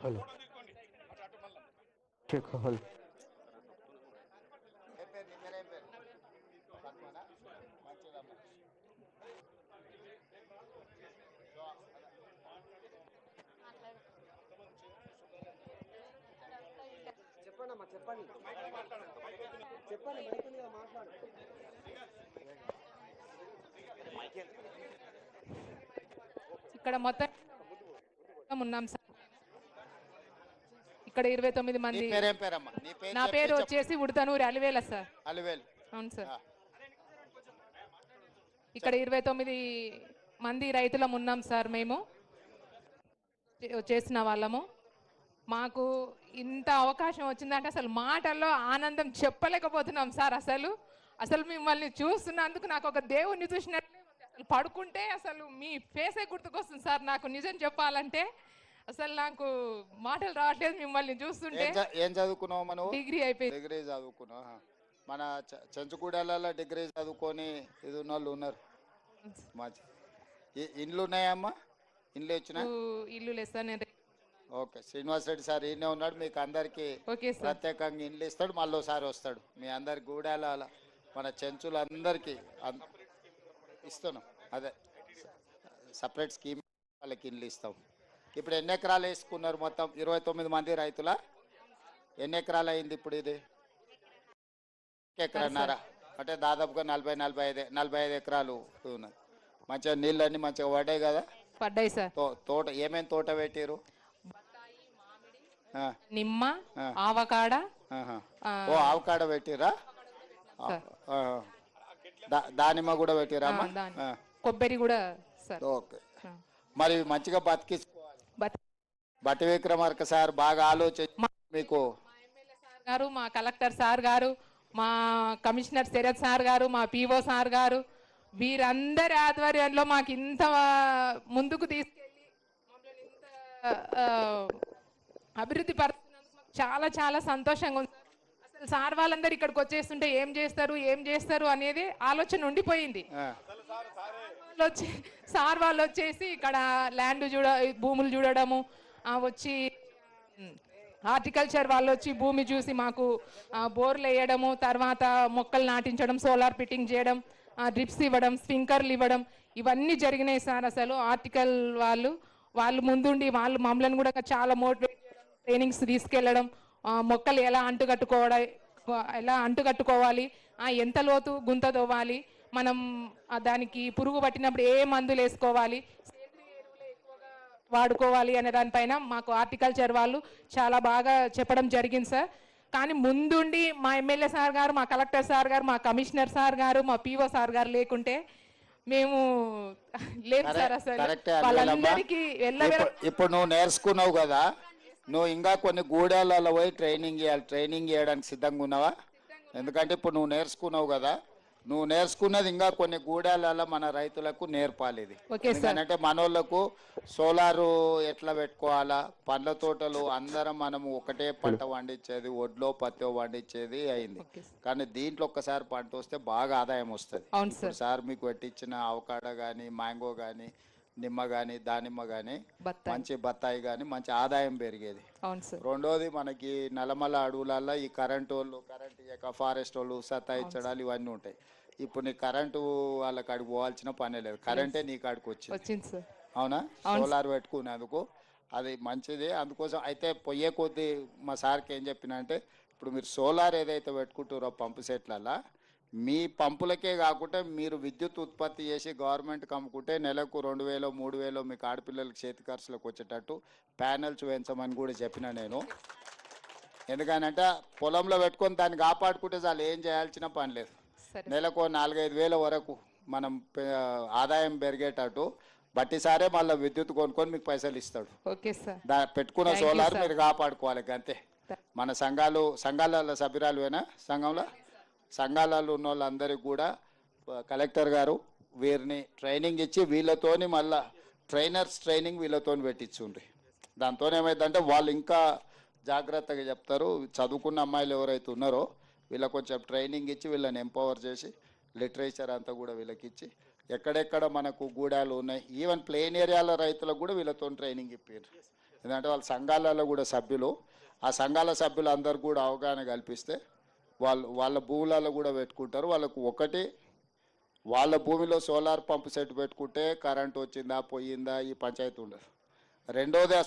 Hello check hello చెప్పండి అమ్మా చెప్పండి చెప్పండి మైకులు మాట్లాడు ఇక్కడ మొత్తం ఉన్నాం సార్. ఇక్కడ 29 నీ మంది. పేరేం పేరమ్మా? నీ పేరు నా చెప్పి పేరు చెప్పు. వచ్చేసి ఉడతనూరి అలివేల సార్. అలివేలు. అవును సార్. ఆ. ఇక్కడ 29 మంది రైతులం ఉన్నాం సార్. మేము చేసిన వాళ్ళము. మాకు ఇంత అవకాశం వచ్చిందంటే అసలు మాటల్లో ఆనందం చెప్పలేకపోతున్నాం సార్. అసలు మిమ్మల్ని చూస్తున్నందుకు నాకు ఒక దేవుణ్ణి చూసినట్లే ఉంది. అసలు పడుకుంటే అసలు మీ ఫేసే గుర్తుకొస్తుంది సార్. నాకు నిజం చెప్పాలంటే అసలు నాకు మాటలు రావట్లేదు మిమ్మల్ని చూస్తుంటే. ఏం చదువుకున్నావు మనం? డిగ్రీ అయిపోయింది. డిగ్రీ చదువుకున్నావు. మన చెంచుగూడలలో డిగ్రీ చదువుకొని ఇది ఉన్న వాళ్ళు ఉన్నారు. మంచి ఇండ్లు ఉన్నాయమ్మా? ఇండ్లు వచ్చినా? ఇల్లు లేదు సార్. నేను ఓకే. శ్రీనివాస్ రెడ్డి సార్ ఈయనే ఉన్నాడు. మీకు అందరికి ప్రత్యేకంగా ఇండ్లు ఇస్తాడు. మళ్ళీ ఒకసారి వస్తాడు. మీ అందరి గూడాల మన చెంచులందరికీ ఇస్తున్నాం. అదే సపరేట్ స్కీమ్ వాళ్ళకి ఇండ్లు ఇస్తాం. ఇప్పుడు ఎన్ని ఎకరాలు వేసుకున్నారు మొత్తం? 29 మంది రైతుల ఎన్ని ఎకరాలు అయింది ఇప్పుడు? ఇది ఎకరన్నారా అంటే దాదాపుగా 45 ఎకరాలు ఉన్నది. మంచిగా నీళ్ళన్నీ మంచిగా పడ్డాయి కదా? పడ్డాయి సార్. తోట ఏమేమి తోట పెట్టారు? నిమ్మ, ఆవకాడ. ఆవకాడ పెట్టిరా? దానిమ్మ కూడా పెట్టిరా? కొబ్బరి కూడా సార్. ఓకే. మరి మంచిగా బతికించుకోవాలి. బట్టి విక్రమార్క సార్ బాగా ఆలోచించి మీకు గారు, మా కలెక్టర్ సార్ గారు, మా కమిషనర్ శరత్ సార్ గారు, మా పిఓ సార్ గారు, వీరందరి ఆధ్వర్యంలో మాకు ఇంత ముందుకు తీసుకెళ్ళి మమ్మల్ని ఇంత అభివృద్ధి పరుస్తున్నందుకు చాలా చాలా సంతోషంగా ఉంది. అసలు సార్ వాళ్ళందరూ ఇక్కడికి వచ్చేస్తుంటే ఏం చేస్తారు అనేది ఆలోచన ఉండిపోయింది. సార్ వాళ్ళు వచ్చేసి ఇక్కడ భూములు చూడడము, వచ్చి హార్టికల్చర్ వాళ్ళు వచ్చి భూమి చూసి మాకు బోర్లు వేయడము, తర్వాత మొక్కలు నాటించడం, సోలార్ ఫిట్టింగ్ చేయడం, డ్రిప్స్ ఇవ్వడం, స్ప్రింకర్లు ఇవ్వడం, ఇవన్నీ జరిగినాయి సార్. అసలు ఆర్టికల్ వాళ్ళు ముందుండి వాళ్ళు మమ్మల్ని కూడా చాలా మోటివేట్ చేయడం, ట్రైనింగ్స్ తీసుకెళ్ళడం, మొక్కలు ఎలా అంటుకట్టుకోవాలి, ఎంత లోతు గుంత తవ్వాలి, మనం దానికి పురుగు పట్టినప్పుడు ఏ మందులు వేసుకోవాలి, వాడుకోవాలి అనే దానిపైన మాకు హార్టికల్చర్ వాళ్ళు చాలా బాగా చెప్పడం జరిగింది సార్. కానీ ముందుండి మా ఎమ్మెల్యే సార్ గారు, మా కలెక్టర్ సార్ గారు, మా కమిషనర్ సార్ గారు, మా పిఓ సార్ గారు లేకుంటే మేము లేదు సార్. అసలు వాళ్ళందరికీ ఇప్పుడు నువ్వు నేర్చుకున్నావు కదా, నువ్వు ఇంకా కొన్ని గూడాలలో పోయి ట్రైనింగ్ చేయడానికి సిద్ధంగా ఉన్నావా? ఎందుకంటే ఇప్పుడు నువ్వు నేర్చుకున్నావు కదా, నువ్వు నేర్చుకున్నది ఇంకా కొన్ని గూడాలలో మన రైతులకు నేర్పాలి. ఇది ఎందుకంటే మనోళ్ళకు సోలారు ఎట్లా పెట్టుకోవాలా, పండ్ల తోటలు అందరం మనము ఒకటే పంట పండించేది, ఒడ్లో పత్తి పండించేది అయింది. కానీ దీంట్లో ఒక్కసారి పంట వస్తే బాగా ఆదాయం వస్తుంది. సార్ మీకు పెట్టించిన అవకాడో కానీ, మ్యాంగో కానీ, నిమ్మ కానీ, దానిమ్మ కానీ, మంచి బత్తాయి కానీ మంచి ఆదాయం పెరిగేది. రెండోది మనకి నల్లమల అడవులలో ఈ కరెంటు ఇక ఫారెస్ట్ వాళ్ళు సతాయించడాలు ఇవన్నీ ఉంటాయి. ఇప్పుడు నీ కరెంటు వాళ్ళ కాడికి పోవాల్సిన పనే లేదు, కరెంటే నీ కాడికి వచ్చింది. అవునా? సోలార్ పెట్టుకునేందుకు అది మంచిది. అందుకోసం అయితే పొయ్యే కొద్దీ మా సార్కి ఏం చెప్పిన అంటే, ఇప్పుడు మీరు సోలార్ ఏదైతే పెట్టుకుంటారో పంపు సెట్లలో, మీ పంపులకే కాకుండా మీరు విద్యుత్ ఉత్పత్తి చేసి గవర్నమెంట్కి అమ్ముకుంటే నెలకు 2000 3000 మీకు ఆడపిల్లలకి చేతి ఖర్చులకు వచ్చేటట్టు ప్యానెల్స్ వేయించమని కూడా చెప్పిన నేను. ఎందుకనంటే పొలంలో పెట్టుకొని దాన్ని కాపాడుకుంటే చాలు, ఏం చేయాల్సిన పని లేదు. నెలకు 4-5 వేల వరకు మనం ఆదాయం పెరిగేటట్టు బట్టి సారే మళ్ళీ విద్యుత్ కొనుక్కొని మీకు పైసలు ఇస్తాడు. పెట్టుకున్న సోలార్ మీరు కాపాడుకోవాలి అంతే. మన సంఘాలలో సభ్యురాలువేనా? సంఘాలలో ఉన్న వాళ్ళందరికీ కూడా కలెక్టర్ గారు వీరిని ట్రైనింగ్ ఇచ్చి వీళ్ళతోని మళ్ళీ ట్రైనింగ్ వీళ్ళతో పెట్టించుండ్రి. దాంతో ఏమైందంటే వాళ్ళు ఇంకా జాగ్రత్తగా చెప్తారు. చదువుకున్న అమ్మాయిలు ఎవరైతే ఉన్నారో వీళ్ళకి కొంచెం ట్రైనింగ్ ఇచ్చి వీళ్ళని ఎంపవర్ చేసి లిటరేచర్ అంతా కూడా వీళ్ళకి ఇచ్చి ఎక్కడెక్కడ మనకు గూడాలు ఉన్నాయి, ఈవెన్ ప్లెయిన్ ఏరియాల రైతులకు కూడా వీళ్ళతో ట్రైనింగ్ ఇప్పారు. ఎందుకంటే వాళ్ళ సంఘాలలో కూడా సభ్యులు, ఆ సంఘాల సభ్యులు అందరు కూడా అవగాహన కల్పిస్తే వాళ్ళ భూములలో కూడా పెట్టుకుంటారు. వాళ్ళకు ఒకటి వాళ్ళ భూమిలో సోలార్ పంప్ సెట్ పెట్టుకుంటే కరెంట్ వచ్చిందా పోయిందా ఈ పంచాయతీ ఉండదు. రెండోది